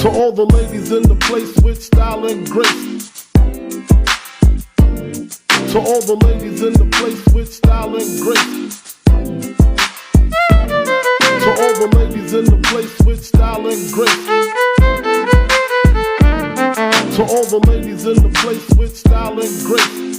To all the ladies in the place with style and grace. To all the ladies in the place with style and grace. To all the ladies in the place with style and grace. To all the ladies in the place with style and grace.